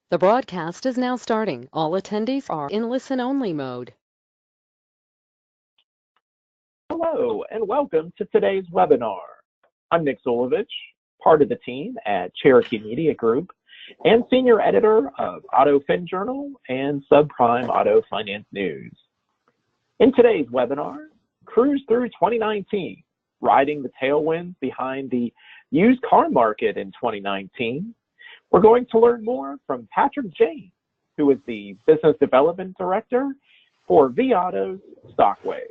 The broadcast is now starting. All attendees are in listen-only mode. Hello, and welcome to today's webinar. I'm Mkt Avg, part of the team at Cherokee Media Group and senior editor of Auto Fin Journal and Subprime Auto Finance News. In today's webinar, Cruise Through 2019, Riding the Tailwinds Behind the Used Car Market in 2019, we're going to learn more from Patrick James, who is the Business Development Director for vAuto's Stockwave.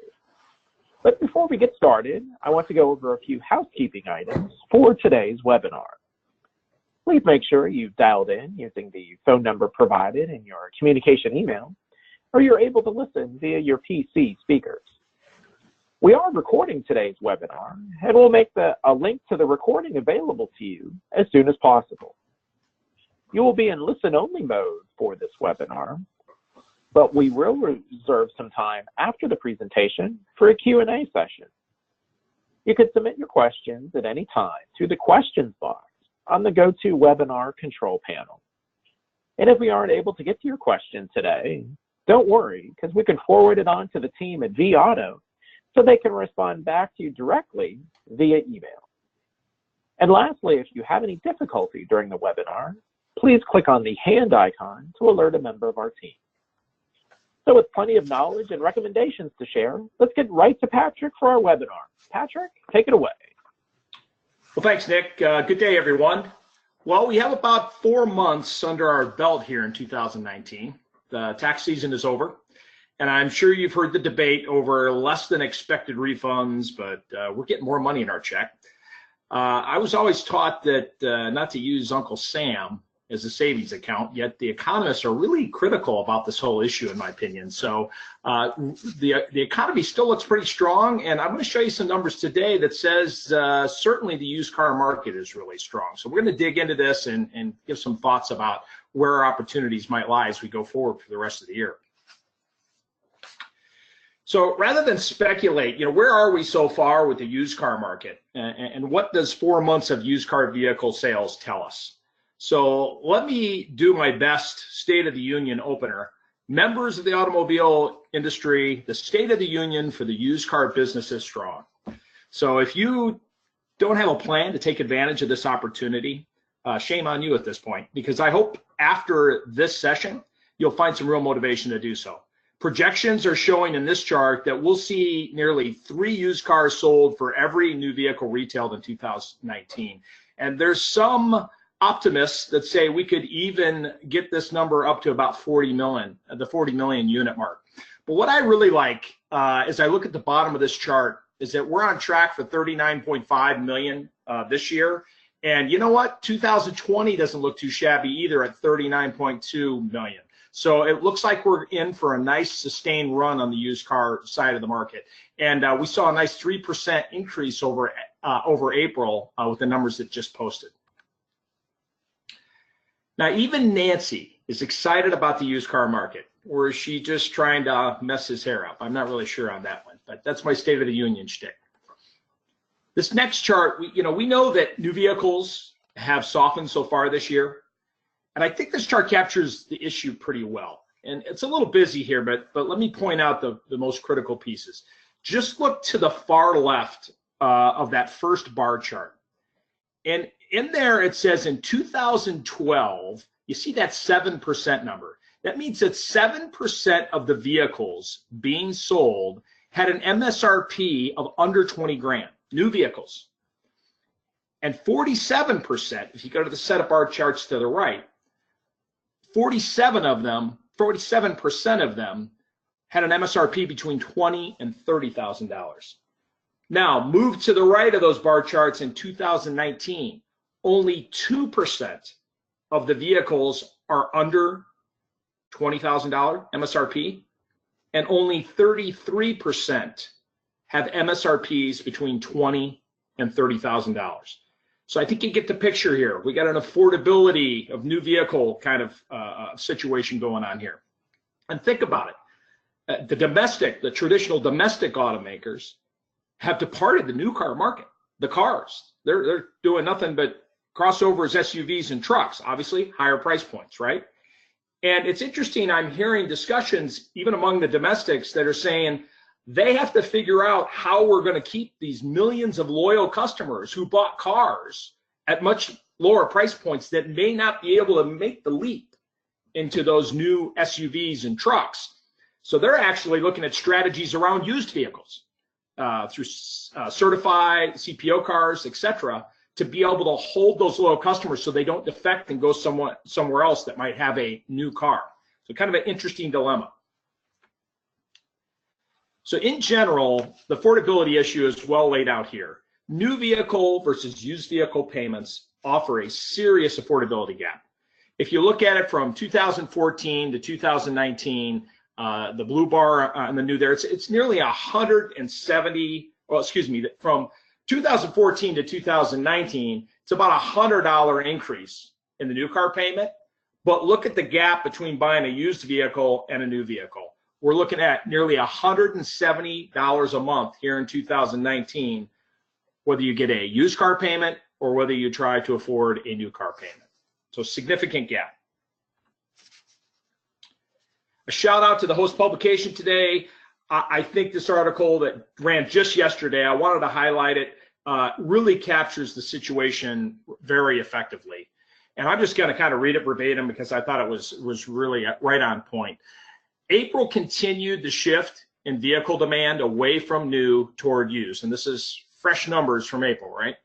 But before we get started, I want to go over a few housekeeping items for today's webinar. Please make sure you've dialed in using the phone number provided in your communication email, or you're able to listen via your PC speakers. We are recording today's webinar, and we'll make a link to the recording available to you as soon as possible. You will be in listen-only mode for this webinar, but we will reserve some time after the presentation for a Q&A session. You can submit your questions at any time through the questions box on the GoToWebinar control panel. And if we aren't able to get to your question today, don't worry, because we can forward it on to the team at vAuto so they can respond back to you directly via email. And lastly, if you have any difficulty during the webinar, please click on the hand icon to alert a member of our team. So with plenty of knowledge and recommendations to share, let's get right to Patrick for our webinar. Patrick, take it away. Well, thanks, Nick. Good day, everyone. Well, we have about 4 months under our belt here in 2019. The tax season is over, and I'm sure you've heard the debate over less than expected refunds, but we're getting more money in our check. I was always taught that not to use Uncle Sam as a savings account, yet the economists are really critical about this whole issue, in my opinion. So the economy still looks pretty strong, and I'm going to show you some numbers today that says certainly the used car market is really strong. So we're going to dig into this and give some thoughts about where our opportunities might lie as we go forward for the rest of the year. So rather than speculate, where are we so far with the used car market, and what does 4 months of used car vehicle sales tell us? So let me do my best State of the Union opener. Members of the automobile industry, the State of the Union for the used car business is strong. So if you don't have a plan to take advantage of this opportunity, shame on you at this point, because I hope after this session, you'll find some real motivation to do so. Projections are showing in this chart that we'll see nearly 3 used cars sold for every new vehicle retailed in 2019. And there's some optimists that say we could even get this number up to about 40 million, the 40 million unit mark. But what I really like as I look at the bottom of this chart is that we're on track for 39.5 million this year. And you know what? 2020 doesn't look too shabby either at 39.2 million. So it looks like we're in for a nice sustained run on the used car side of the market. And we saw a nice 3% increase over April with the numbers that just posted. Now, even Nancy is excited about the used car market, or is she just trying to mess his hair up? I'm not really sure on that one, but that's my State of the Union shtick. This next chart, we know that new vehicles have softened so far this year, and I think this chart captures the issue pretty well. And it's a little busy here, but let me point out the most critical pieces. Just look to the far left of that first bar chart. And in there, it says in 2012, you see that 7% number. That means that 7% of the vehicles being sold had an MSRP of under 20 grand, new vehicles. And 47%, if you go to the set of bar charts to the right, 47% of them had an MSRP between $20,000 and $30,000. Now, move to the right of those bar charts in 2019. Only 2% of the vehicles are under $20,000 MSRP, and only 33% have MSRPs between $20,000 and $30,000. So I think you get the picture here. We got an affordability of new vehicle kind of situation going on here. And think about it. The traditional domestic automakers have departed the new car market. The cars, they're doing nothing but crossovers, SUVs, and trucks, obviously higher price points, right? And it's interesting, I'm hearing discussions even among the domestics that are saying they have to figure out how we're going to keep these millions of loyal customers who bought cars at much lower price points that may not be able to make the leap into those new SUVs and trucks. So they're actually looking at strategies around used vehicles through certified CPO cars, etc., to be able to hold those loyal customers so they don't defect and go somewhere else that might have a new car. So kind of an interesting dilemma. So in general, the affordability issue is well laid out here. New vehicle versus used vehicle payments offer a serious affordability gap. If you look at it from 2014 to 2019, the blue bar on the new there, it's nearly 170, well, excuse me, from 2014 to 2019, it's about $100 increase in the new car payment. But look at the gap between buying a used vehicle and a new vehicle. We're looking at nearly $170 a month here in 2019, whether you get a used car payment or whether you try to afford a new car payment. So significant gap. A shout out to the host publication today. I think this article that ran just yesterday, I wanted to highlight it, really captures the situation very effectively. And I'm just going to kind of read it verbatim because I thought it was really right on point. April continued the shift in vehicle demand away from new toward used. And this is fresh numbers from April, right?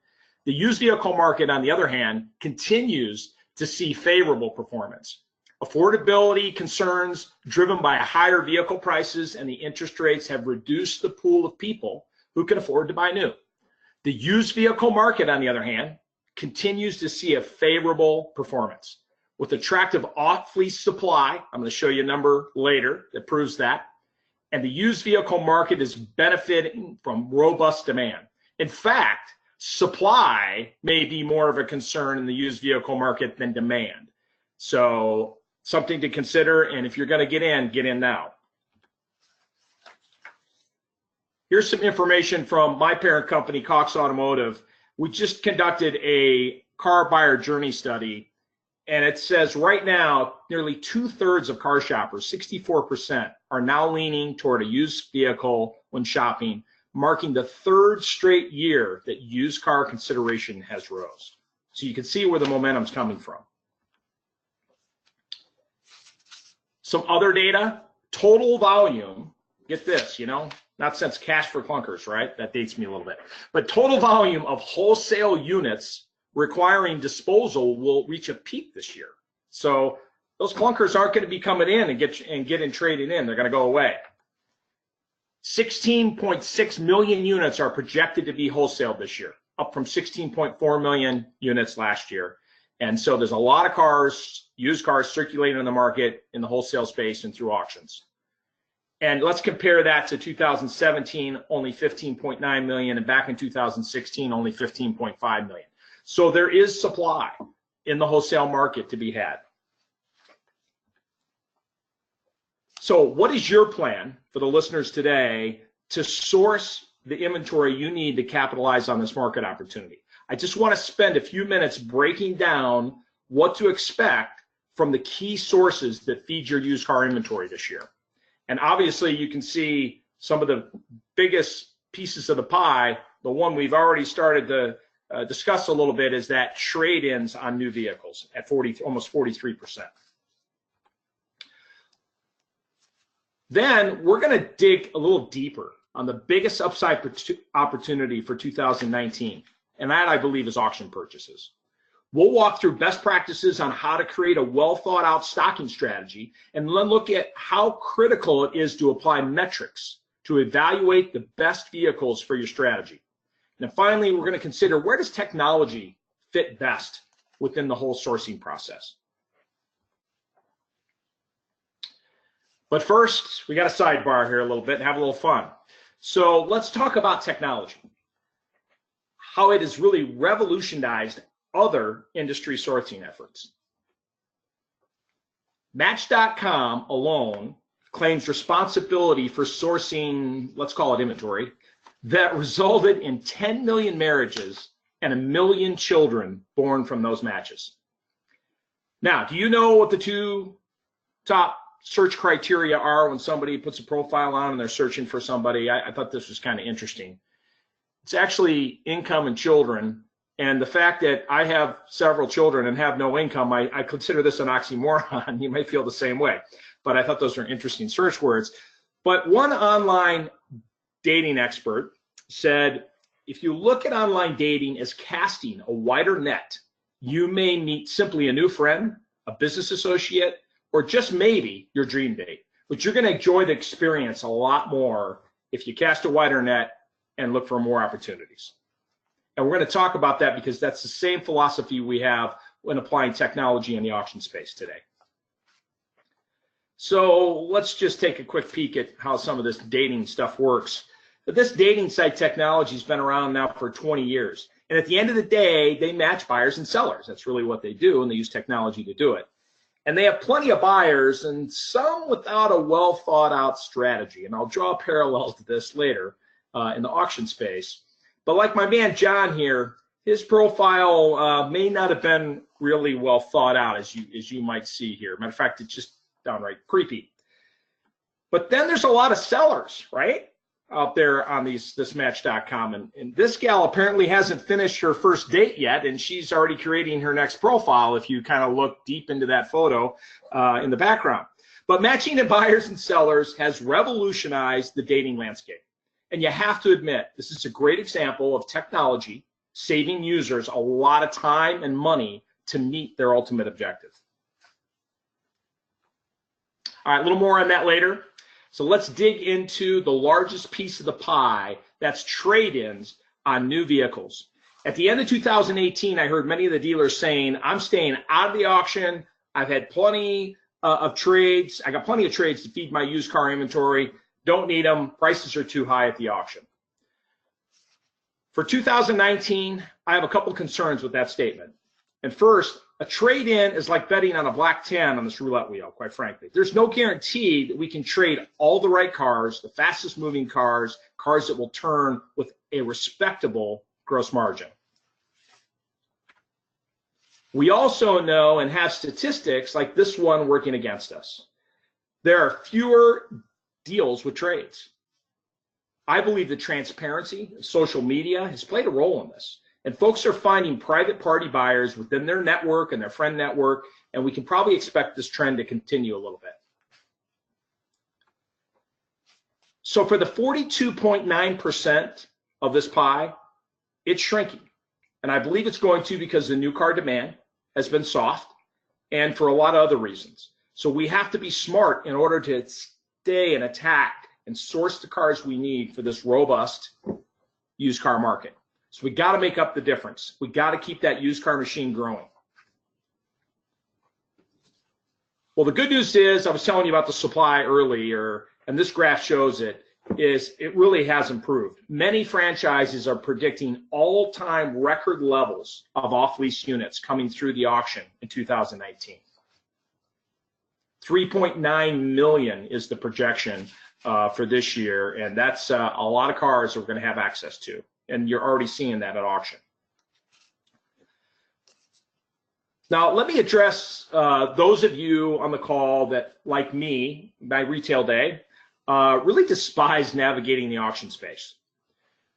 The used vehicle market, on the other hand, continues to see favorable performance. Affordability concerns driven by higher vehicle prices and the interest rates have reduced the pool of people who can afford to buy new. The used vehicle market, on the other hand, continues to see a favorable performance. With attractive off-lease supply, I'm going to show you a number later that proves that, and the used vehicle market is benefiting from robust demand. In fact, supply may be more of a concern in the used vehicle market than demand. So something to consider, and if you're going to get in now. Here's some information from my parent company, Cox Automotive. We just conducted a car buyer journey study, and it says right now, nearly 2/3 of car shoppers, 64%, are now leaning toward a used vehicle when shopping, marking the third straight year that used car consideration has rose. So you can see where the momentum's coming from. Some other data, total volume, get this, not since cash for clunkers, right? That dates me a little bit. But total volume of wholesale units requiring disposal will reach a peak this year. So those clunkers aren't going to be coming in and getting traded in. They're going to go away. 16.6 million units are projected to be wholesaled this year, up from 16.4 million units last year. And so there's a lot of cars, used cars circulating in the market in the wholesale space and through auctions. And let's compare that to 2017, only 15.9 million, and back in 2016, only 15.5 million. So there is supply in the wholesale market to be had. So what is your plan for the listeners today to source the inventory you need to capitalize on this market opportunity? I just want to spend a few minutes breaking down what to expect from the key sources that feed your used car inventory this year. And obviously you can see some of the biggest pieces of the pie. The one we've already started to discuss a little bit is that trade-ins on new vehicles at almost 43%. Then we're going to dig a little deeper on the biggest upside opportunity for 2019, and that I believe is auction purchases. We'll walk through best practices on how to create a well thought out stocking strategy, and then look at how critical it is to apply metrics to evaluate the best vehicles for your strategy. And then finally, we're going to consider, where does technology fit best within the whole sourcing process? But first, we got a sidebar here a little bit and have a little fun. So let's talk about technology, how it has really revolutionized other industry sourcing efforts. Match.com alone claims responsibility for sourcing, let's call it inventory, that resulted in 10 million marriages and 1 million children born from those matches. Now, do you know what the two top search criteria are when somebody puts a profile on and they're searching for somebody. I thought this was kind of interesting. It's actually income and children. And the fact that I have several children and have no income, I consider this an oxymoron. You may feel the same way. But I thought those were interesting search words. But one online dating expert said, if you look at online dating as casting a wider net, you may meet simply a new friend, a business associate, or just maybe your dream date. But you're going to enjoy the experience a lot more if you cast a wider net and look for more opportunities. And we're going to talk about that because that's the same philosophy we have when applying technology in the auction space today. So let's just take a quick peek at how some of this dating stuff works. But this dating site technology has been around now for 20 years. And at the end of the day, they match buyers and sellers. That's really what they do, and they use technology to do it. And they have plenty of buyers and some without a well thought out strategy. And I'll draw parallels to this later in the auction space. But like my man John here, his profile may not have been really well thought out, as you might see here. Matter of fact, it's just downright creepy. But then there's a lot of sellers, right, out there on this Match.com. And this gal apparently hasn't finished her first date yet, and she's already creating her next profile if you kind of look deep into that photo in the background. But matching buyers and sellers has revolutionized the dating landscape. And you have to admit, this is a great example of technology saving users a lot of time and money to meet their ultimate objective. All right, a little more on that later. So let's dig into the largest piece of the pie, that's trade-ins on new vehicles. At the end of 2018, I heard many of the dealers saying, I'm staying out of the auction. I've had plenty of trades. I got plenty of trades to feed my used car inventory. Don't need them. Prices are too high at the auction. For 2019, I have a couple concerns with that statement. And first, a trade-in is like betting on a black 10 on this roulette wheel, quite frankly. There's no guarantee that we can trade all the right cars, the fastest moving cars, cars that will turn with a respectable gross margin. We also know and have statistics like this one working against us. There are fewer deals with trades. I believe the transparency of social media has played a role in this. And folks are finding private party buyers within their network and their friend network, and we can probably expect this trend to continue a little bit. So for the 42.9% of this pie, it's shrinking. And I believe it's going to because the new car demand has been soft and for a lot of other reasons. So we have to be smart in order to stay and attack and source the cars we need for this robust used car market. So we got to make up the difference. We got to keep that used car machine growing. Well, the good news is, I was telling you about the supply earlier, and this graph shows it, is it really has improved. Many franchises are predicting all-time record levels of off-lease units coming through the auction in 2019. 3.9 million is the projection for this year, and that's a lot of cars that we're going to have access to. And you're already seeing that at auction. Now, let me address those of you on the call that, like me, my retail day, really despise navigating the auction space.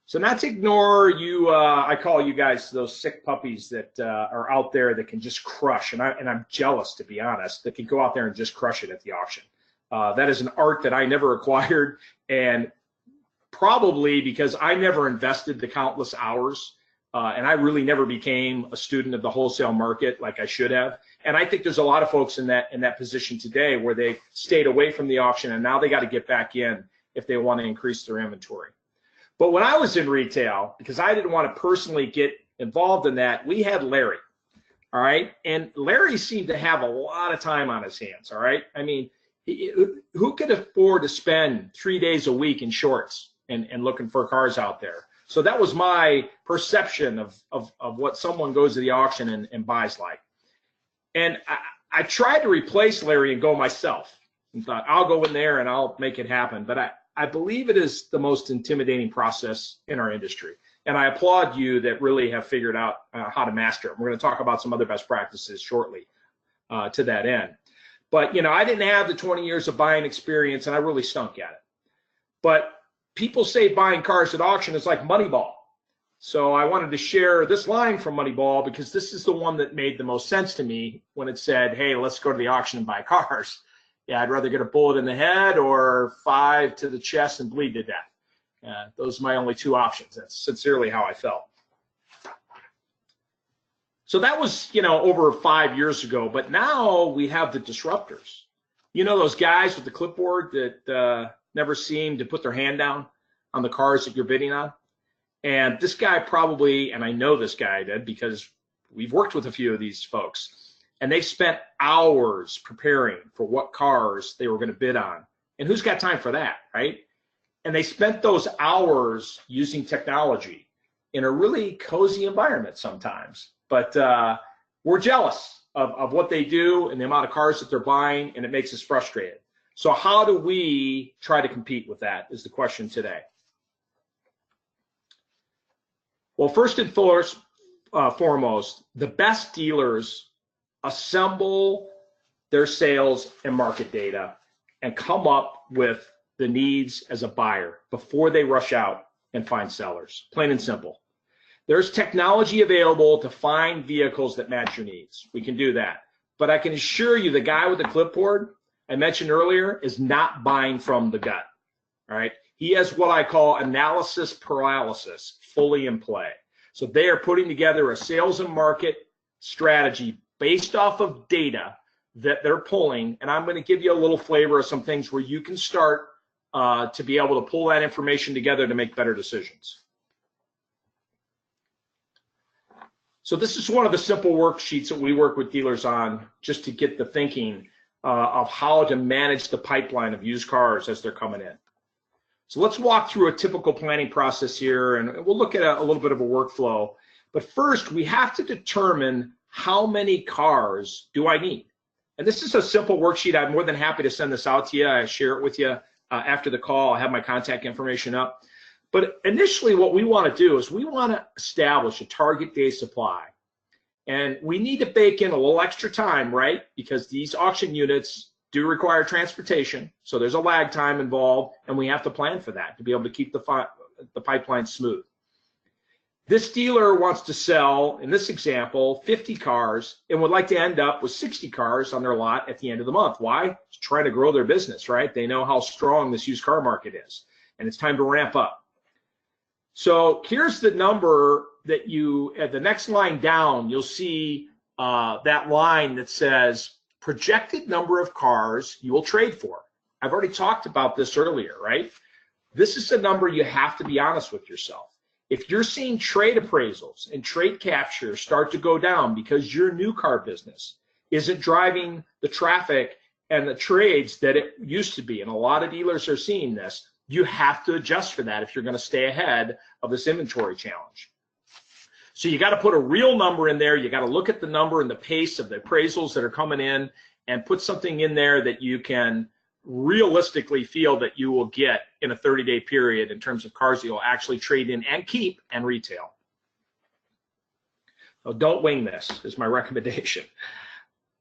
So not to ignore you, I call you guys those sick puppies that are out there that can just crush, and I'm jealous, to be honest, that can go out there and just crush it at the auction. That is an art that I never acquired, and probably because I never invested the countless hours, and I really never became a student of the wholesale market like I should have. And I think there's a lot of folks in that position today where they stayed away from the auction and now they got to get back in if they want to increase their inventory. But when I was in retail, because I didn't want to personally get involved in that, we had Larry, all right? And Larry seemed to have a lot of time on his hands, all right? I mean, who could afford to spend 3 days a week in shorts and looking for cars out there? So that was my perception of what someone goes to the auction and buys like. And I tried to replace Larry and go myself and thought, I'll go in there and I'll make it happen. But I believe it is the most intimidating process in our industry. And I applaud you that really have figured out how to master it. We're going to talk about some other best practices shortly to that end. But, I didn't have the 20 years of buying experience, and I really stunk at it. But people say buying cars at auction is like Moneyball. So I wanted to share this line from Moneyball because this is the one that made the most sense to me when it said, hey, let's go to the auction and buy cars. Yeah, I'd rather get a bullet in the head or 5 to the chest and bleed to death. Those are my only 2 options. That's sincerely how I felt. So that was, over 5 years ago. But now we have the disruptors. Those guys with the clipboard that never seem to put their hand down on the cars that you're bidding on. And this guy probably, and I know this guy did because we've worked with a few of these folks, and they've spent hours preparing for what cars they were going to bid on. And who's got time for that, right? And they spent those hours using technology in a really cozy environment sometimes. But we're jealous of what they do and the amount of cars that they're buying, and it makes us frustrated. So how do we try to compete with that is the question today. Well, first and foremost, the best dealers assemble their sales and market data and come up with the needs as a buyer before they rush out and find sellers, plain and simple. There's technology available to find vehicles that match your needs. We can do that. But I can assure you the guy with the clipboard I mentioned earlier is not buying from the gut, all right? He has what I call analysis paralysis fully in play. So they are putting together a sales and market strategy based off of data that they're pulling, and I'm going to give you a little flavor of some things where you can start to be able to pull that information together to make better decisions. So this is one of the simple worksheets that we work with dealers on just to get the thinking of how to manage the pipeline of used cars as they're coming in. So let's walk through a typical planning process here, and we'll look at a little bit of a workflow. But first, we have to determine how many cars do I need. And this is a simple worksheet. I'm more than happy to send this out to you. I share it with you after the call. I have my contact information up. But initially, what we want to do is we want to establish a target day supply. And we need to bake in a little extra time, right? Because these auction units do require transportation. So there's a lag time involved, and we have to plan for that to be able to keep the pipeline smooth. This dealer wants to sell, in this example, 50 cars and would like to end up with 60 cars on their lot at the end of the month. Why? It's trying to grow their business, right? They know how strong this used car market is, and it's time to ramp up. So here's the number that at the next line down, you'll see that line that says projected number of cars you will trade for. I've already talked about this earlier, right? This is the number you have to be honest with yourself. If you're seeing trade appraisals and trade capture start to go down because your new car business isn't driving the traffic and the trades that it used to be, and a lot of dealers are seeing this, you have to adjust for that if you're going to stay ahead of this inventory challenge. So you got to put a real number in there. You got to look at the number and the pace of the appraisals that are coming in and put something in there that you can realistically feel that you will get in a 30-day period in terms of cars that you'll actually trade in and keep and retail. So don't wing this is my recommendation.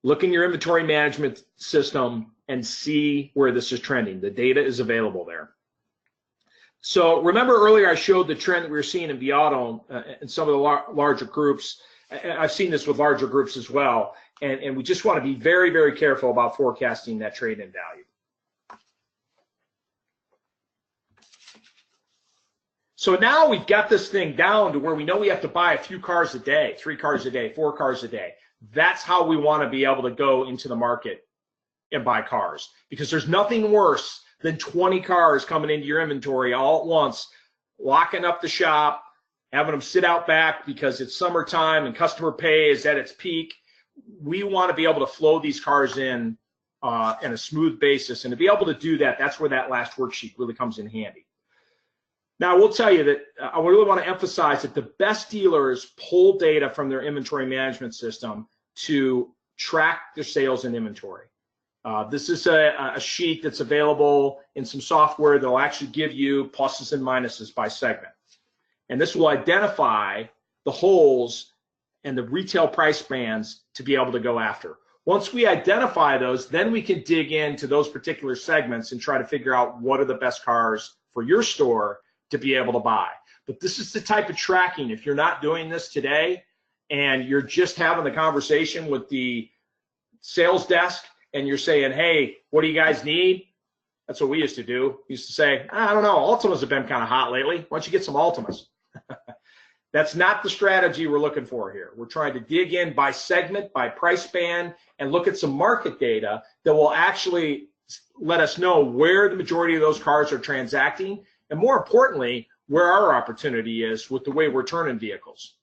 Look in your inventory management system and see where this is trending. The data is available there. So remember earlier I showed the trend that we were seeing in vAuto and some of the larger groups. I've seen this with larger groups as well. And we just want to be very, very careful about forecasting that trade-in value. So now we've got this thing down to where we know we have to buy a few cars a day, 3 cars a day, 4 cars a day. That's how we want to be able to go into the market and buy cars, because there's nothing worse than 20 cars coming into your inventory all at once, locking up the shop, having them sit out back because it's summertime and customer pay is at its peak. We want to be able to flow these cars in a smooth basis, and to be able to do that, that's where that last worksheet really comes in handy. Now, I will tell you that I really want to emphasize that the best dealers pull data from their inventory management system to track their sales and inventory. This is a sheet that's available in some software that will actually give you pluses and minuses by segment. And this will identify the holes and the retail price bands to be able to go after. Once we identify those, then we can dig into those particular segments and try to figure out what are the best cars for your store to be able to buy. But this is the type of tracking. If you're not doing this today and you're just having the conversation with the sales desk and you're saying, hey, what do you guys need? That's what we used to do. We used to say, I don't know, Altimas have been kind of hot lately. Why don't you get some Altimas? That's not the strategy we're looking for here. We're trying to dig in by segment, by price band, and look at some market data that will actually let us know where the majority of those cars are transacting, and more importantly, where our opportunity is with the way we're turning vehicles.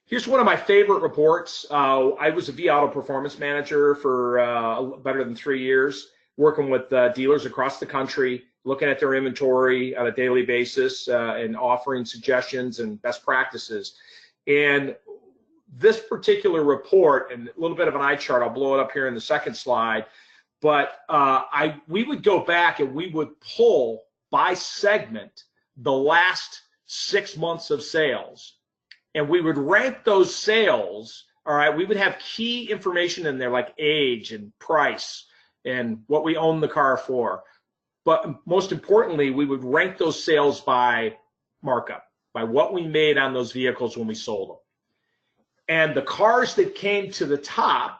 Here's one of my favorite reports. I was a vAuto performance manager for better than 3 years, working with dealers across the country, looking at their inventory on a daily basis and offering suggestions and best practices. And this particular report, and a little bit of an eye chart, I'll blow it up here in the second slide, but we would go back and we would pull by segment the last 6 months of sales. And we would rank those sales, all right, we would have key information in there like age and price and what we own the car for. But most importantly, we would rank those sales by markup, by what we made on those vehicles when we sold them. And the cars that came to the top,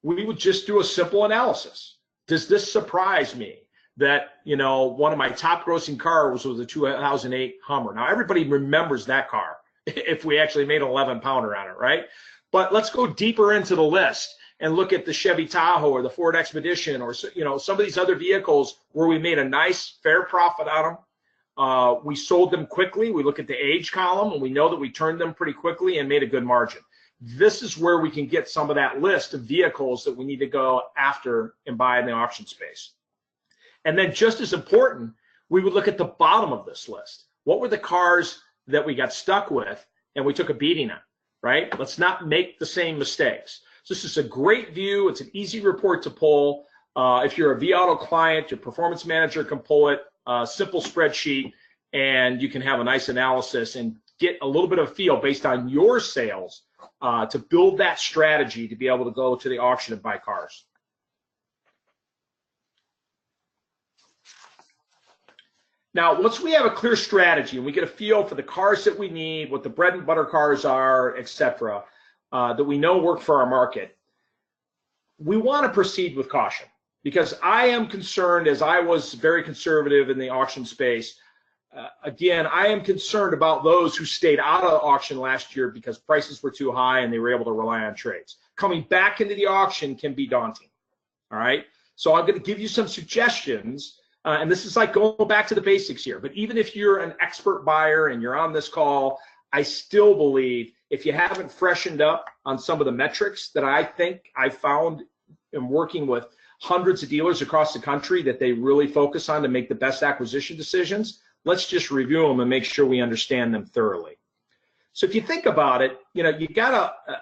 we would just do a simple analysis. Does this surprise me that, you know, one of my top grossing cars was a 2008 Hummer? Now, everybody remembers that car if we actually made an 11-pounder on it, right? But let's go deeper into the list and look at the Chevy Tahoe or the Ford Expedition or, you know, some of these other vehicles where we made a nice, fair profit on them. We sold them quickly. We look at the age column, and we know that we turned them pretty quickly and made a good margin. This is where we can get some of that list of vehicles that we need to go after and buy in the auction space. And then just as important, we would look at the bottom of this list. What were the cars that we got stuck with and we took a beating on, right? Let's not make the same mistakes. So this is a great view. It's an easy report to pull. If you're a vAuto client, your performance manager can pull it, simple spreadsheet, and you can have a nice analysis and get a little bit of a feel based on your sales to build that strategy to be able to go to the auction and buy cars. Now, once we have a clear strategy and we get a feel for the cars that we need, what the bread and butter cars are, etc., that we know work for our market, we want to proceed with caution, because I am concerned, as I was very conservative in the auction space. Again, I am concerned about those who stayed out of auction last year because prices were too high and they were able to rely on trades. Coming back into the auction can be daunting. All right, so I'm going to give you some suggestions. And this is like going back to the basics here. But even if you're an expert buyer and you're on this call, I still believe if you haven't freshened up on some of the metrics that I think I found in working with hundreds of dealers across the country that they really focus on to make the best acquisition decisions, let's just review them and make sure we understand them thoroughly. So if you think about it, you know, you got to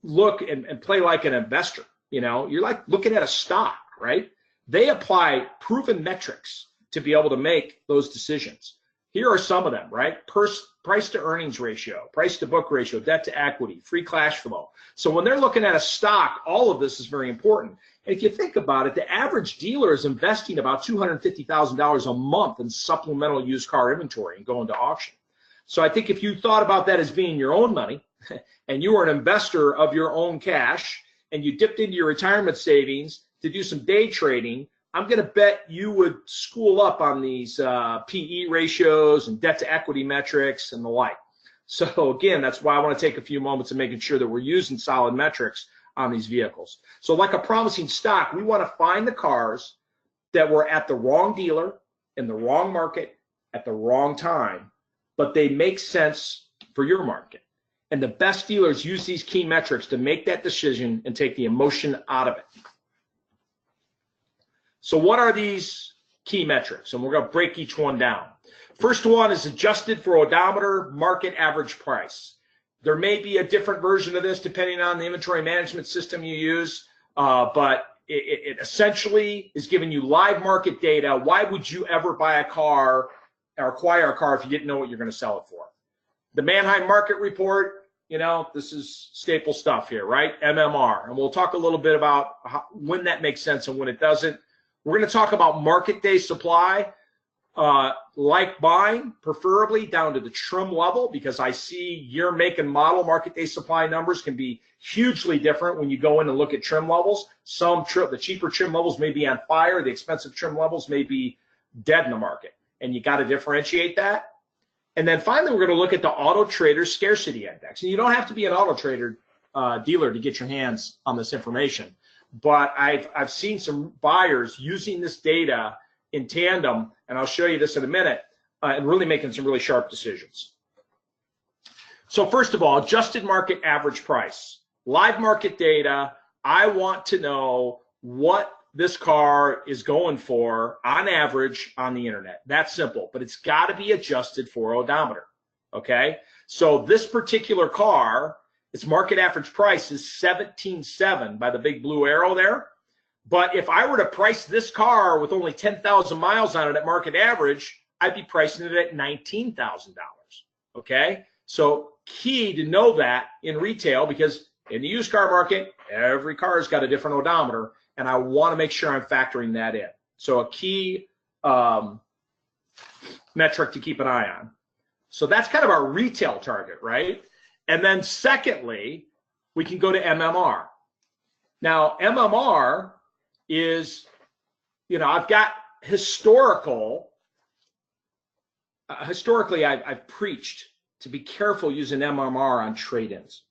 look and play like an investor. You know, you're like looking at a stock, right? They apply proven metrics to be able to make those decisions. Here are some of them, right? Price to earnings ratio, price to book ratio, debt to equity, free cash flow. So when they're looking at a stock, all of this is very important. And if you think about it, the average dealer is investing about $250,000 a month in supplemental used car inventory and going to auction. So I think if you thought about that as being your own money and you were an investor of your own cash and you dipped into your retirement savings to do some day trading, I'm going to bet you would school up on these PE ratios and debt to equity metrics and the like. So again, that's why I want to take a few moments of making sure that we're using solid metrics on these vehicles. So like a promising stock, we want to find the cars that were at the wrong dealer, in the wrong market, at the wrong time, but they make sense for your market. And the best dealers use these key metrics to make that decision and take the emotion out of it. So what are these key metrics? And we're going to break each one down. First one is adjusted for odometer market average price. There may be a different version of this depending on the inventory management system you use, but it essentially is giving you live market data. Why would you ever buy a car or acquire a car if you didn't know what you're going to sell it for? The Manheim Market Report you know, this is staple stuff here, right? MMR. And we'll talk a little bit about when that makes sense and when it doesn't. We're going to talk about market day supply, like buying, preferably down to the trim level, because I see year, make, and model market day supply numbers can be hugely different when you go in and look at trim levels. The cheaper trim levels may be on fire. The expensive trim levels may be dead in the market. And you got to differentiate that. And then finally, we're going to look at the Auto Trader Scarcity Index. And you don't have to be an Auto Trader dealer to get your hands on this information. But I've seen some buyers using this data in tandem, and I'll show you this in a minute, and really making some really sharp decisions. So first of all, adjusted market average price. Live market data, I want to know what this car is going for on average on the internet. That's simple, but it's got to be adjusted for odometer, okay? So this particular car, its market average price is 17.7 by the big blue arrow there. But if I were to price this car with only 10,000 miles on it at market average, I'd be pricing it at $19,000, okay? So key to know that in retail, because in the used car market, every car's got a different odometer, and I want to make sure I'm factoring that in. So a key metric to keep an eye on. So that's kind of our retail target, right? And then secondly, we can go to MMR. Now, MMR is, you know, I've got historically, I've preached to be careful using MMR on trade-ins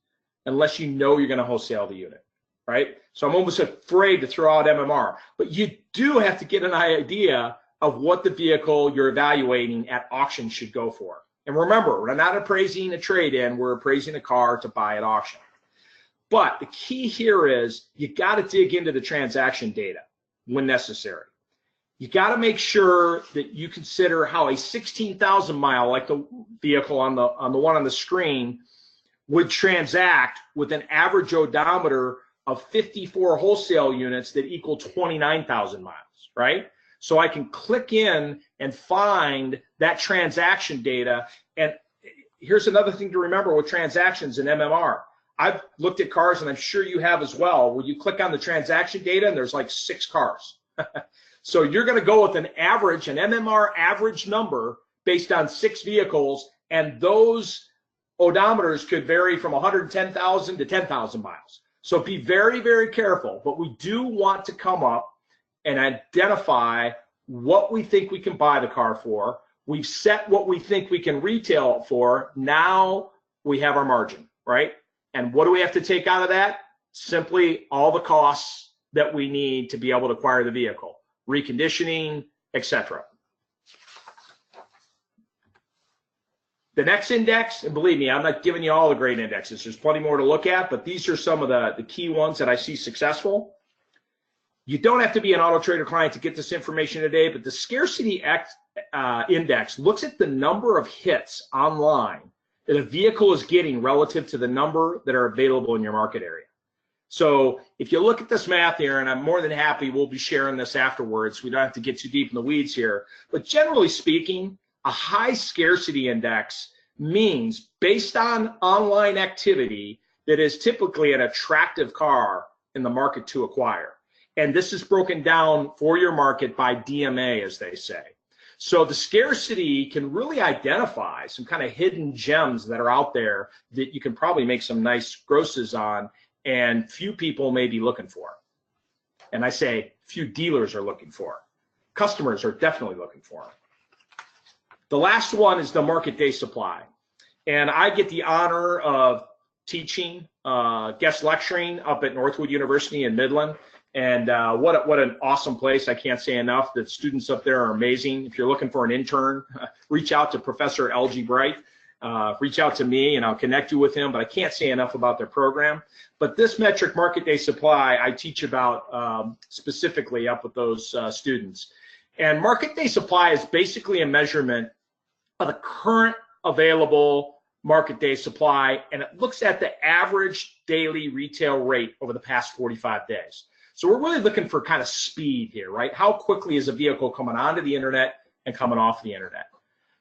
unless you know you're going to wholesale the unit, right? So I'm almost afraid to throw out MMR, but you do have to get an idea of what the vehicle you're evaluating at auction should go for. And remember, we're not appraising a trade-in, we're appraising a car to buy at auction. But the key here is you got to dig into the transaction data when necessary. You got to make sure that you consider how a 16,000 mile, like the vehicle on the one on the screen, would transact with an average odometer of 54 wholesale units that equal 29,000 miles, right? So I can click in and find that transaction data. And here's another thing to remember with transactions in MMR. I've looked at cars, and I'm sure you have as well, where you click on the transaction data and there's like 6 cars. So you're going to go with an average, an MMR average number based on 6 vehicles, and those odometers could vary from 110,000 to 10,000 miles. So be very, very careful, but we do want to come up and identify what we think we can buy the car for. We've set what we think we can retail it for. Now we have our margin, right? And what do we have to take out of that? Simply all the costs that we need to be able to acquire the vehicle, reconditioning, etc. The next index, and believe me, I'm not giving you all the great indexes. There's plenty more to look at, but these are some of the key ones that I see successful. You don't have to be an Auto Trader client to get this information today, but the Scarcity Index looks at the number of hits online that a vehicle is getting relative to the number that are available in your market area. So if you look at this math here, and I'm more than happy, we'll be sharing this afterwards. We don't have to get too deep in the weeds here. But generally speaking, a high scarcity index means based on online activity that is typically an attractive car in the market to acquire. And this is broken down for your market by DMA, as they say. So the scarcity can really identify some kind of hidden gems that are out there that you can probably make some nice grosses on, and few people may be looking for. And I say few dealers are looking for. Customers are definitely looking for. The last one is the market day supply. And I get the honor of teaching, guest lecturing up at Northwood University in Midland. And what an awesome place. I can't say enough. The students up there are amazing. If you're looking for an intern, reach out to Professor Avg Price. Reach out to me and I'll connect you with him, but I can't say enough about their program. But this metric, market day supply, I teach about specifically up with those students. And market day supply is basically a measurement of the current available market day supply, and it looks at the average daily retail rate over the past 45 days. So we're really looking for kind of speed here, right? How quickly is a vehicle coming onto the internet and coming off the internet?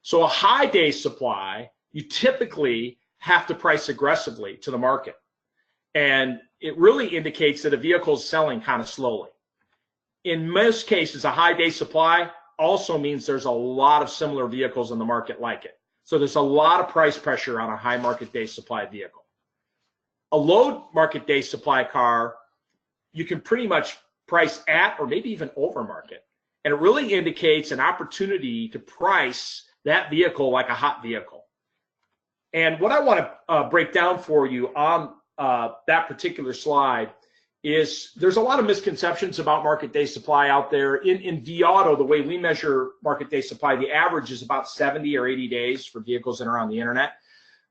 So a high day supply, you typically have to price aggressively to the market. And it really indicates that a vehicle is selling kind of slowly. In most cases, a high day supply also means there's a lot of similar vehicles in the market like it. So there's a lot of price pressure on a high market day supply vehicle. A low market day supply car, you can pretty much price at or maybe even over market. And it really indicates an opportunity to price that vehicle like a hot vehicle. And what I want to break down for you on that particular slide is there's a lot of misconceptions about market day supply out there. In vAuto, the way we measure market day supply, the average is about 70 or 80 days for vehicles that are on the internet.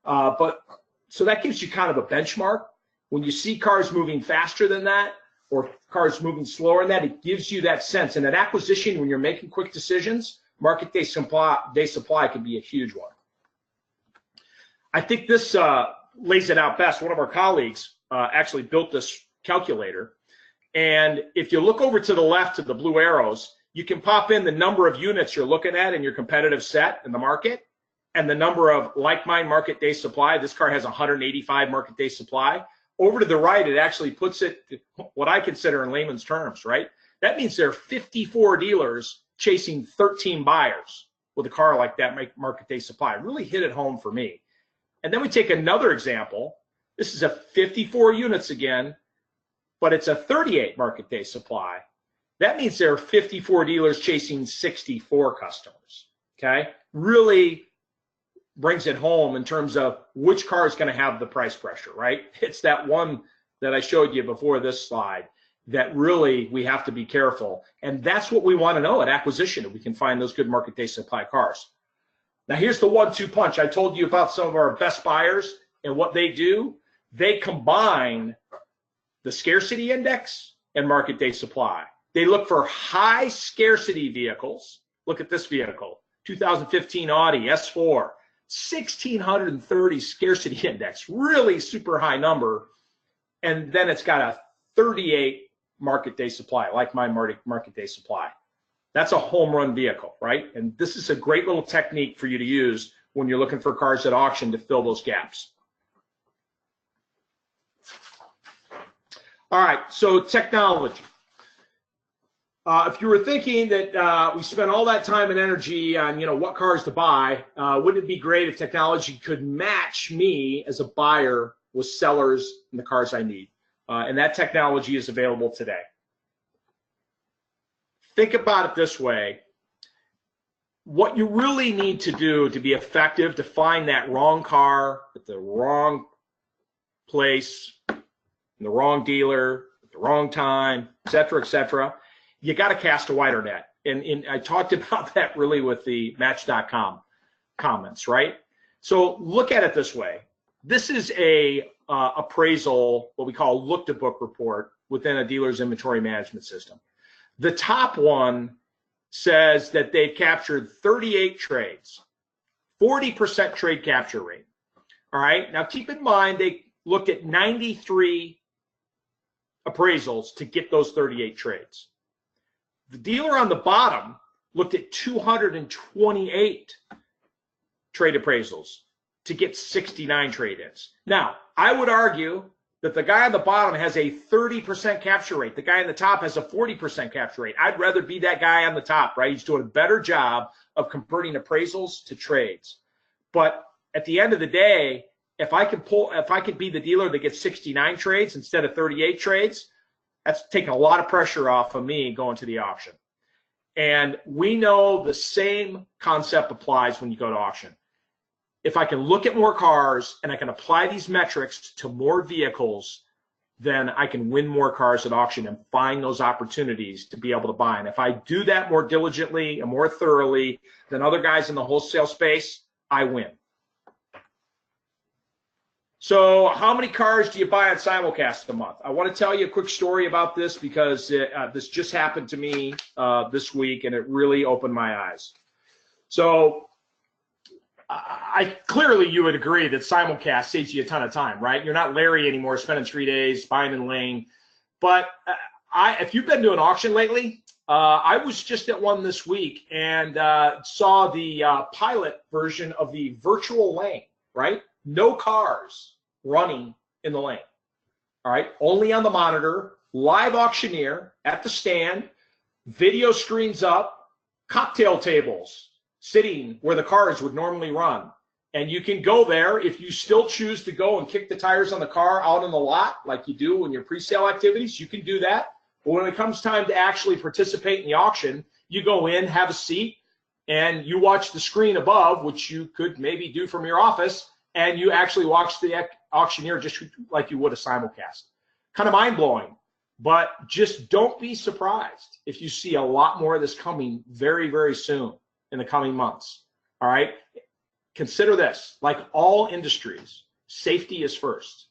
So that gives you kind of a benchmark. When you see cars moving faster than that or cars moving slower than that, it gives you that sense. And at acquisition, when you're making quick decisions, market day supply can be a huge one. I think this lays it out best. One of our colleagues actually built this calculator. And if you look over to the left to the blue arrows, you can pop in the number of units you're looking at in your competitive set in the market and the number of like-mind market day supply. This car has 185 market day supply. Over to the right, it actually puts it what I consider in layman's terms, right? That means there are 54 dealers chasing 13 buyers with a car like that market day supply. Really hit it home for me. And then we take another example. This is a 54 units again, but it's a 38 market day supply. That means there are 54 dealers chasing 64 customers, okay? Really brings it home in terms of which car is going to have the price pressure, right? It's that one that I showed you before this slide that really we have to be careful. And that's what we want to know at acquisition, if we can find those good market day supply cars. Now here's the 1-2 punch. I told you about some of our best buyers and what they do. They combine the scarcity index and market day supply. They look for high scarcity vehicles. Look at this vehicle, 2015 Audi S4, 1,630 scarcity index, really super high number. And then it's got a 38 market day supply, like my market day supply. That's a home run vehicle, right? And this is a great little technique for you to use when you're looking for cars at auction to fill those gaps. All right, so technology. If you were thinking that we spent all that time and energy on, what cars to buy, wouldn't it be great if technology could match me as a buyer with sellers and the cars I need? And that technology is available today. Think about it this way. What you really need to do to be effective, to find that wrong car at the wrong place, the wrong dealer, at the wrong time, et cetera, you got to cast a wider net. And I talked about that really with the Match.com comments, right? So look at it this way. This is a appraisal, what we call a look-to-book report within a dealer's inventory management system. The top one says that they've captured 38 trades, 40% trade capture rate. All right, now keep in mind they looked at 93 appraisals to get those 38 trades. The dealer on the bottom looked at 228 trade appraisals to get 69 trade-ins. Now, I would argue that the guy on the bottom has a 30% capture rate. The guy on the top has a 40% capture rate. I'd rather be that guy on the top, right? He's doing a better job of converting appraisals to trades. But at the end of the day, if I could be the dealer that gets 69 trades instead of 38 trades, that's taking a lot of pressure off of me going to the auction. And we know the same concept applies when you go to auction. If I can look at more cars and I can apply these metrics to more vehicles, then I can win more cars at auction and find those opportunities to be able to buy. And if I do that more diligently and more thoroughly than other guys in the wholesale space, I win. So how many cars do you buy on simulcast a month? I want to tell you a quick story about this because this just happened to me this week and it really opened my eyes. So clearly you would agree that simulcast saves you a ton of time, right? You're not Larry anymore, spending 3 days buying and laying. But if you've been to an auction lately, I was just at one this week and saw the pilot version of the virtual lane, right? no cars running in the lane. All right, only on the monitor, live auctioneer at the stand, video screens up, cocktail tables sitting where the cars would normally run. And you can go there if you still choose to go and kick the tires on the car out in the lot like you do in your pre-sale activities. You can do that. But when it comes time to actually participate in the auction, you go in, have a seat, and you watch the screen above, which you could maybe do from your office, and you actually watch the auctioneer just like you would a simulcast. Kind of mind-blowing, but just don't be surprised if you see a lot more of this coming very, very soon in the coming months. All right? Consider this, like all industries, safety is first.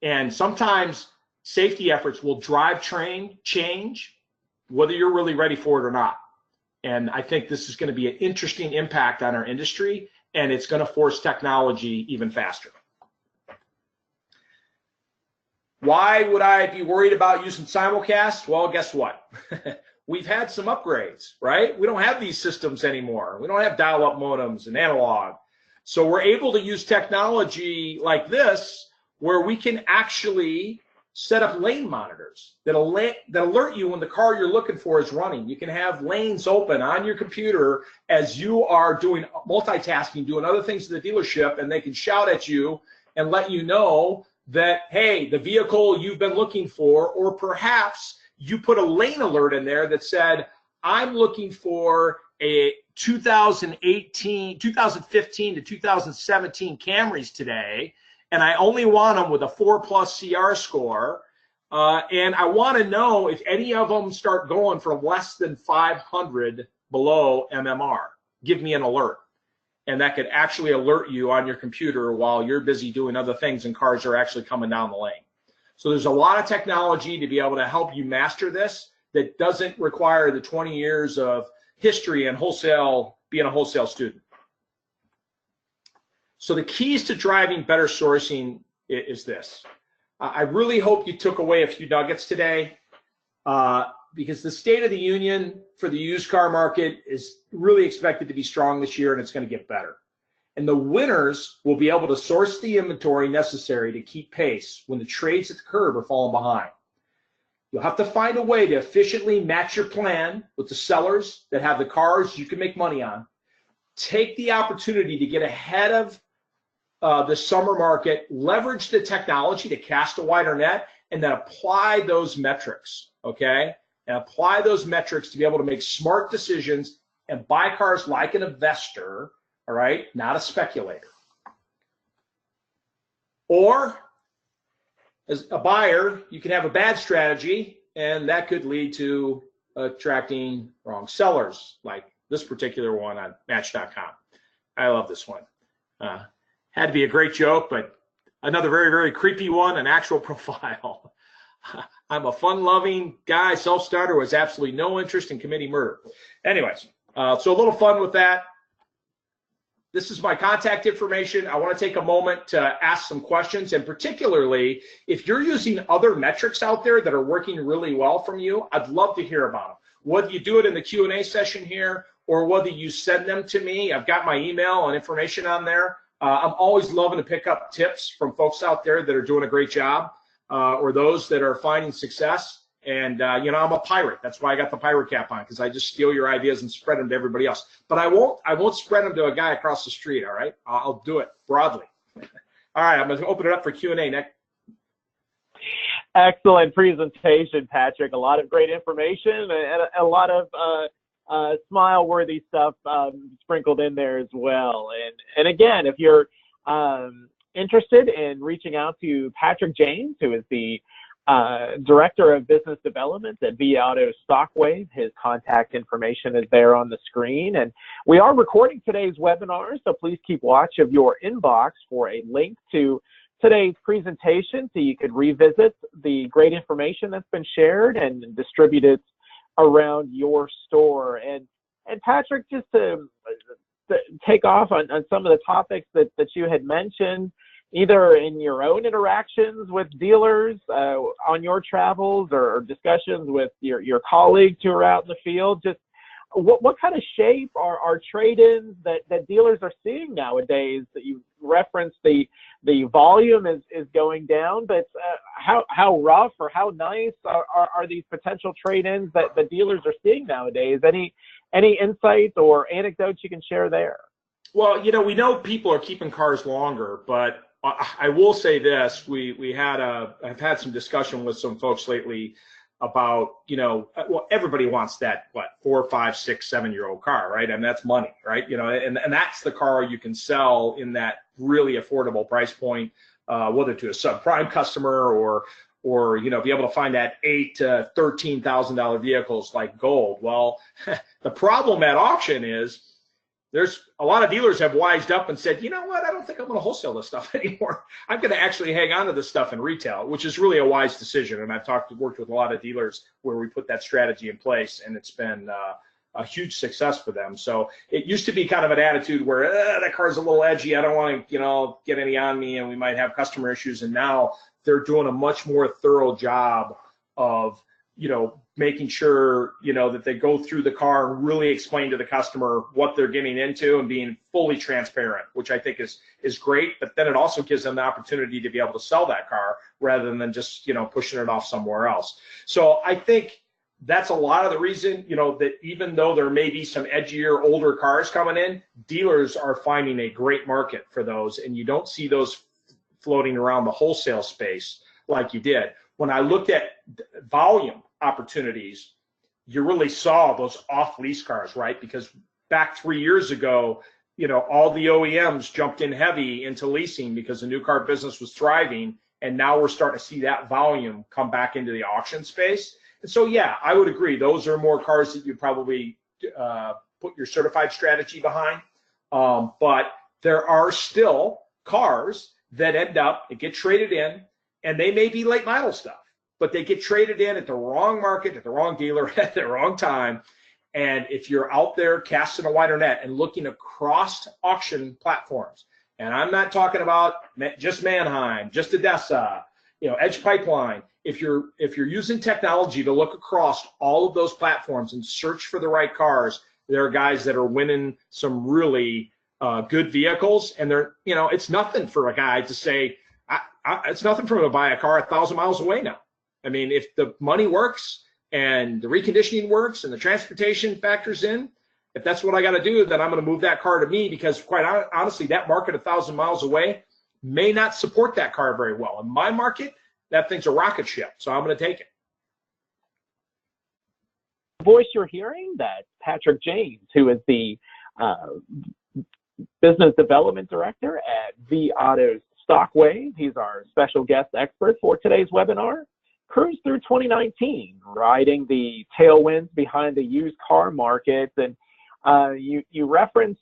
And sometimes safety efforts will drive change, whether you're really ready for it or not. And I think this is going to be an interesting impact on our industry, and it's going to force technology even faster. Why would I be worried about using simulcast? Well, guess what? We've had some upgrades, right? We don't have these systems anymore. We don't have dial-up modems and analog. So we're able to use technology like this where we can actually set up lane monitors that alert you when the car you're looking for is running. You can have lanes open on your computer as you are doing multitasking, doing other things in the dealership, and they can shout at you and let you know that, hey, the vehicle you've been looking for, or perhaps you put a lane alert in there that said, I'm looking for a 2015 to 2017 Camrys today, and I only want them with a 4+ CR score, and I want to know if any of them start going for less than 500 below MMR. Give me an alert. And that could actually alert you on your computer while you're busy doing other things and cars are actually coming down the lane. So there's a lot of technology to be able to help you master this that doesn't require the 20 years of history and wholesale, being a wholesale student. So the keys to driving better sourcing is this. I really hope you took away a few nuggets today, because the state of the union for the used car market is really expected to be strong this year, and it's going to get better. And the winners will be able to source the inventory necessary to keep pace when the trades at the curb are falling behind. You'll have to find a way to efficiently match your plan with the sellers that have the cars you can make money on. Take the opportunity to get ahead of the summer market, leverage the technology to cast a wider net, and then apply those metrics, okay? And apply those metrics to be able to make smart decisions and buy cars like an investor, all right, not a speculator. Or as a buyer, you can have a bad strategy, and that could lead to attracting wrong sellers, like this particular one on Match.com. I love this one. Had to be a great joke, but another very, very creepy one, an actual profile. I'm a fun-loving guy, self-starter with absolutely no interest in committing murder. Anyways, so a little fun with that. This is my contact information. I want to take a moment to ask some questions, and particularly if you're using other metrics out there that are working really well from you, I'd love to hear about them. Whether you do it in the Q&A session here or whether you send them to me, I've got my email and information on there. I'm always loving to pick up tips from folks out there that are doing a great job, or those that are finding success. And, you know, I'm a pirate. That's why I got the pirate cap on, because I just steal your ideas and spread them to everybody else. But I won't spread them to a guy across the street, all right? I'll do it broadly. All right, I'm going to open it up for Q&A, Nick. Excellent presentation, Patrick. A lot of great information and a lot of smile-worthy stuff sprinkled in there as well. And again, if you're interested in reaching out to Patrick James, who is the Director of Business Development at vAuto Stockwave, his contact information is there on the screen. And we are recording today's webinar, so please keep watch of your inbox for a link to today's presentation so you could revisit the great information that's been shared and distributed around your store. And Patrick, just to take off on some of the topics that you had mentioned, either in your own interactions with dealers on your travels or discussions with your colleagues who are out in the field, just what kind of shape are trade-ins that dealers are seeing nowadays? That you referenced the volume is going down, but how rough or how nice are these potential trade-ins that the dealers are seeing nowadays? Any insights or anecdotes you can share there? Well, we know people are keeping cars longer, but I will say this: I've had some discussion with some folks lately about, well, everybody wants that, 4, 5, 6, 7-year-old car, right? And that's money, right? And that's the car you can sell in that really affordable price point, whether to a subprime customer or be able to find that $8,000 to $13,000 vehicles like gold. Well, the problem at auction is there's a lot of dealers have wised up and said, you know what, I don't think I'm going to wholesale this stuff anymore. I'm going to actually hang on to this stuff in retail, which is really a wise decision. And I've worked with a lot of dealers where we put that strategy in place, and it's been a huge success for them. So it used to be kind of an attitude where that car's a little edgy, I don't want to get any on me, and we might have customer issues. And now they're doing a much more thorough job of making sure, that they go through the car and really explain to the customer what they're getting into and being fully transparent, which I think is great. But then it also gives them the opportunity to be able to sell that car rather than just, pushing it off somewhere else. So I think that's a lot of the reason, that even though there may be some edgier, older cars coming in, dealers are finding a great market for those. And you don't see those floating around the wholesale space like you did. When I looked at volume opportunities, you really saw those off-lease cars, right? Because back 3 years ago, all the OEMs jumped in heavy into leasing because the new car business was thriving, and now we're starting to see that volume come back into the auction space. And so, yeah, I would agree. Those are more cars that you probably put your certified strategy behind. But there are still cars that end up, that get traded in, and they may be late model stuff, but they get traded in at the wrong market, at the wrong dealer, at the wrong time. And if you're out there casting a wider net and looking across auction platforms, and I'm not talking about just Manheim, just Odessa, Edge Pipeline. If you're using technology to look across all of those platforms and search for the right cars, there are guys that are winning some really good vehicles. And it's nothing for a guy to say, it's nothing for him to buy a car 1,000 miles away now. I mean, if the money works and the reconditioning works and the transportation factors in, if that's what I got to do, then I'm going to move that car to me, because quite honestly, that market 1,000 miles away may not support that car very well. In my market, that thing's a rocket ship, so I'm going to take it. The voice you're hearing, that's Patrick James, who is the Business Development Director at vAuto's Stockwave. He's our special guest expert for today's webinar. Cruise through 2019, riding the tailwinds behind the used car market. And you referenced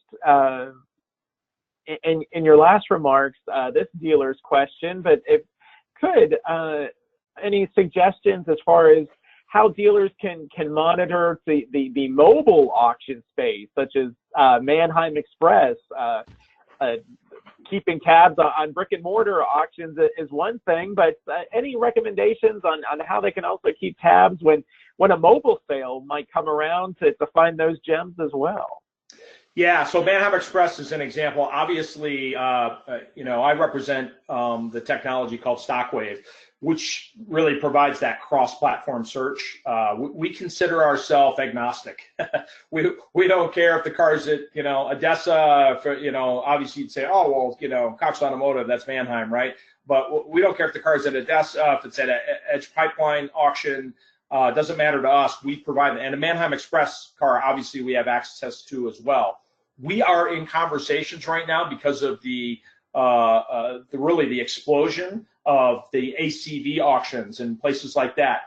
in your last remarks this dealer's question, but if could, any suggestions as far as how dealers can monitor the mobile auction space, such as Manheim Express? Keeping tabs on brick and mortar auctions is one thing, but any recommendations on how they can also keep tabs when a mobile sale might come around to find those gems as well? Yeah, so Manheim Express is an example. Obviously, I represent the technology called Stockwave, which really provides that cross-platform search. We consider ourselves agnostic. we don't care if the car's at Odessa. Obviously you'd say, oh well, Cox Automotive, that's Manheim, right? But we don't care if the car's at Odessa, if it's at an Edge Pipeline auction. Doesn't matter to us. We provide, and a Manheim Express car, obviously we have access to as well. We are in conversations right now because of the explosion of the ACV auctions and places like that.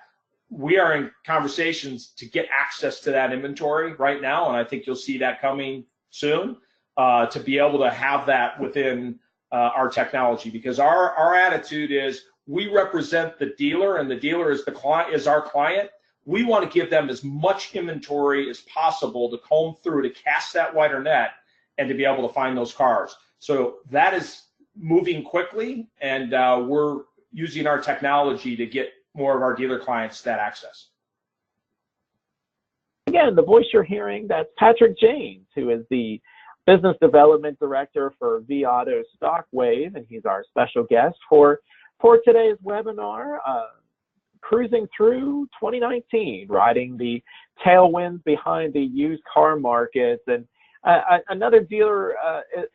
We are in conversations to get access to that inventory right now, and I think you'll see that coming soon, to be able to have that within our technology, because our attitude is we represent the dealer, and the dealer is the client, is our client. We want to give them as much inventory as possible to comb through, to cast that wider net, and to be able to find those cars. So that is moving quickly, and we're using our technology to get more of our dealer clients that access. again, the voice you're hearing, that's Patrick James, who is the Business Development Director for vAuto Stockwave, and he's our special guest for today's webinar, cruising through 2019, riding the tailwinds behind the used car markets. And another dealer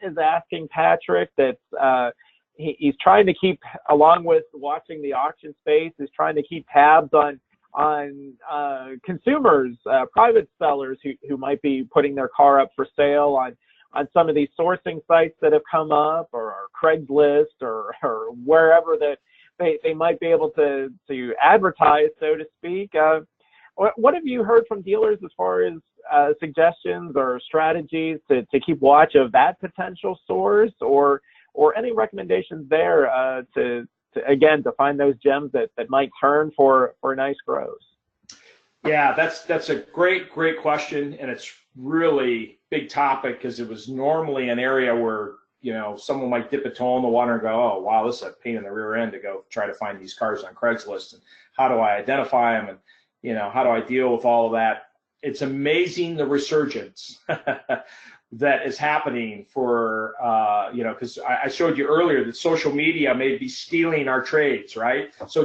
is asking Patrick that he's trying to keep, along with watching the auction space, is trying to keep tabs on consumers, private sellers who might be putting their car up for sale on some of these sourcing sites that have come up, or Craigslist, or wherever that they might be able to advertise, so to speak. What have you heard from dealers as far as suggestions or strategies to keep watch of that potential source, or any recommendations there to find those gems that might turn for a nice growth? Yeah, that's a great question, and it's really big topic, because it was normally an area where, you know, someone might dip a toe in the water and go, oh wow, this is a pain in the rear end to go try to find these cars on Craigslist, and how do I identify them, and, you know, how do I deal with all of that? It's amazing the resurgence that is happening for, you know, because I showed you earlier that social media may be stealing our trades, right? So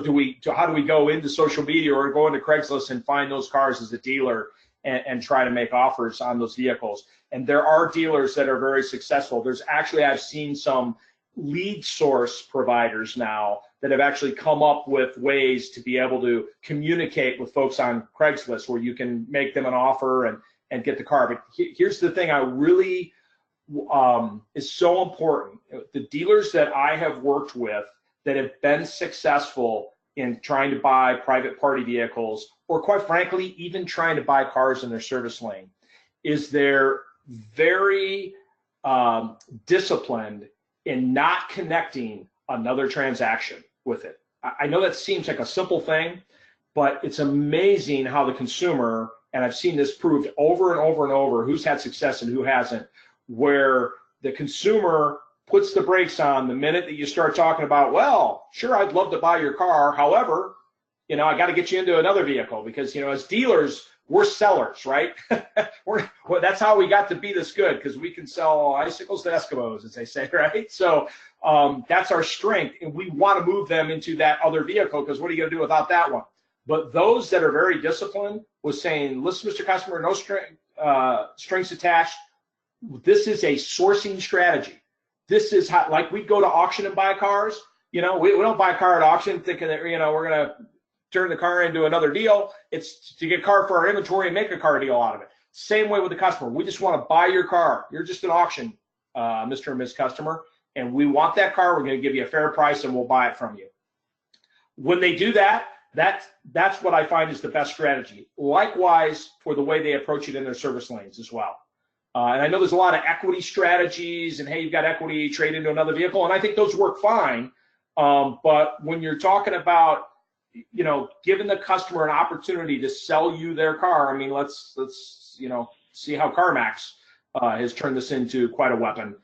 how do we go into social media or go into Craigslist and find those cars as a dealer and try to make offers on those vehicles? And there are dealers that are very successful. There's actually, I've seen some lead source providers now that have actually come up with ways to be able to communicate with folks on Craigslist, where you can make them an offer and get the car. But here's the thing I really is so important. The dealers that I have worked with that have been successful in trying to buy private party vehicles, or quite frankly, even trying to buy cars in their service lane, is they're very disciplined in not connecting another transaction with it. I know that seems like a simple thing, but it's amazing how the consumer, and I've seen this proved over and over and over, who's had success and who hasn't, where the consumer puts the brakes on the minute that you start talking about, well, sure, I'd love to buy your car. However, you know, I got to get you into another vehicle, because, you know, as dealers, we're sellers, right? That's how we got to be this good, because we can sell icicles to Eskimos, as they say, right? So that's our strength, and we want to move them into that other vehicle, because what are you going to do without that one? But those that are very disciplined was saying, listen, Mr. Customer, no strings attached. This is a sourcing strategy. This is how, like, we go to auction and buy cars. You know, we don't buy a car at auction thinking that, you know, we're going to turn the car into another deal. It's to get a car for our inventory and make a car deal out of it. Same way with the customer. We just want to buy your car. You're just an auction, Mr. and Ms. Customer, and we want that car. We're going to give you a fair price, and we'll buy it from you. When they do that, that's what I find is the best strategy. Likewise, for the way they approach it in their service lanes as well. And I know there's a lot of equity strategies, and hey, you've got equity, trade into another vehicle, and I think those work fine. But when you're talking about, you know, giving the customer an opportunity to sell you their car, I mean, let's you know, see how CarMax has turned this into quite a weapon.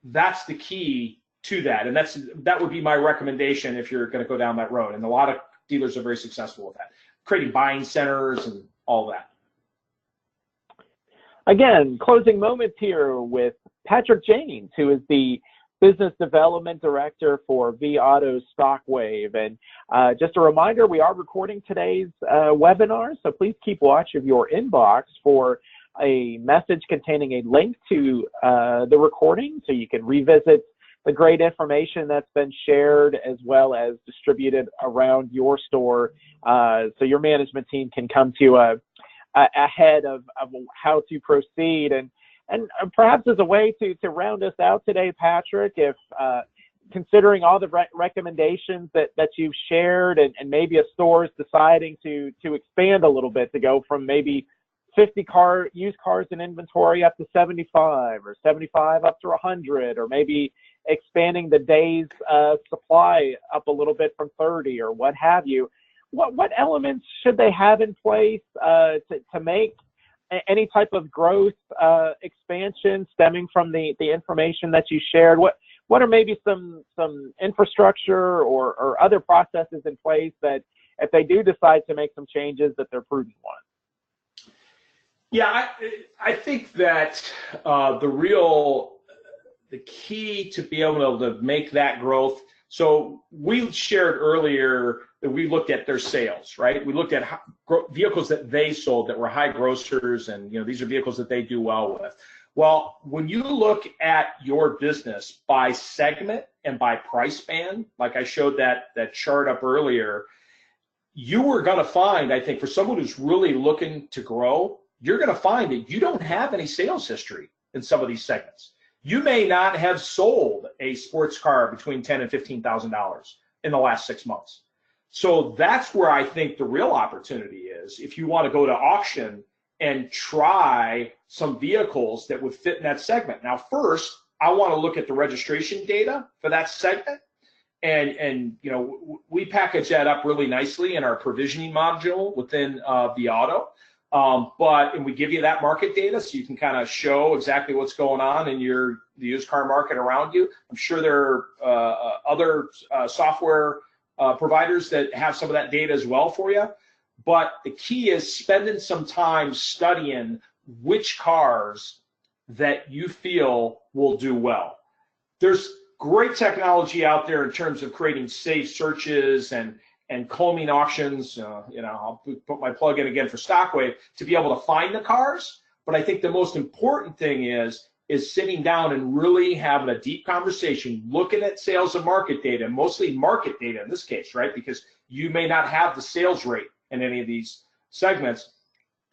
That's the key to that, and that would be my recommendation if you're going to go down that road. And a lot of dealers are very successful with that, creating buying centers and all that. Again, closing moments here with Patrick James, who is the Business Development Director for vAuto Stockwave. And just a reminder, we are recording today's webinar, so please keep watch of your inbox for a message containing a link to the recording, so you can revisit the great information that's been shared, as well as distributed around your store, so your management team can come to a head of how to proceed. And perhaps as a way to round us out today, Patrick, if considering all the recommendations that you've shared, and maybe a store is deciding to expand a little bit, to go from maybe 50 used cars in inventory up to 75, or 75 up to 100, or maybe expanding the days supply up a little bit from 30, or what have you, what elements should they have in place to make any type of growth expansion stemming from the information that you shared? What are maybe some infrastructure or other processes in place that, if they do decide to make some changes, that they're prudent ones? Yeah, I think that the key to be able to make that growth. So we shared earlier that we looked at their sales, right? We looked at vehicles that they sold that were high grossers, and these are vehicles that they do well with. Well, when you look at your business by segment and by price band, like I showed that chart up earlier, you are going to find, I think, for someone who's really looking to grow, you're going to find that you don't have any sales history in some of these segments. You may not have sold a sports car between $10,000 and $15,000 in the last 6 months. So that's where I think the real opportunity is. If you want to go to auction and try some vehicles that would fit in that segment. Now, first, I want to look at the registration data for that segment. And we package that up really nicely in our provisioning module within vAuto. And we give you that market data so you can kind of show exactly what's going on in the used car market around you. I'm sure there are other software providers that have some of that data as well for you. But the key is spending some time studying which cars that you feel will do well. There's great technology out there in terms of creating safe searches and combing auctions. I'll put my plug in again for Stockwave to be able to find the cars. But I think the most important thing is sitting down and really having a deep conversation, looking at sales and market data, mostly market data in this case, right? Because you may not have the sales rate in any of these segments,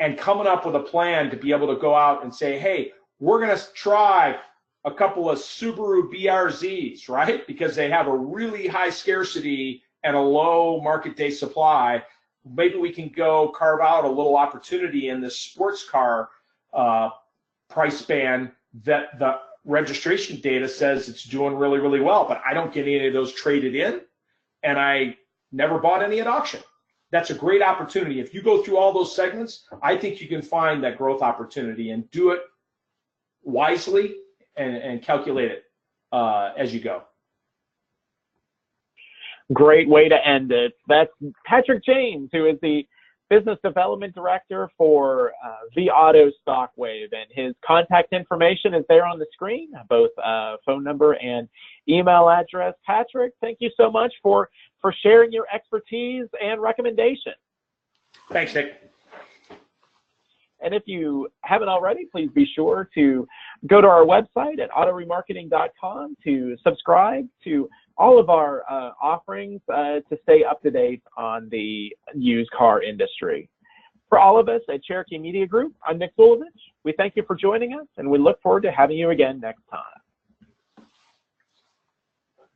and coming up with a plan to be able to go out and say, hey, we're going to try a couple of Subaru BRZs, right? Because they have a really high scarcity and a low market day supply. Maybe we can go carve out a little opportunity in this sports car price band that the registration data says it's doing really, really well, but I don't get any of those traded in, and I never bought any at auction. That's a great opportunity. If you go through all those segments, I think you can find that growth opportunity and do it wisely and calculate it as you go. Great way to end it. That's Patrick James, who is the Business Development Director for vAuto Stockwave, and his contact information is there on the screen, both phone number and email address. Patrick, thank you so much for sharing your expertise and recommendation. Thanks, Nick. And if you haven't already, please be sure to go to our website at autoremarketing.com to subscribe to all of our offerings to stay up to date on the used car industry. For all of us at Cherokee Media Group, I'm Mkt Avg. We thank you for joining us, and we look forward to having you again next time.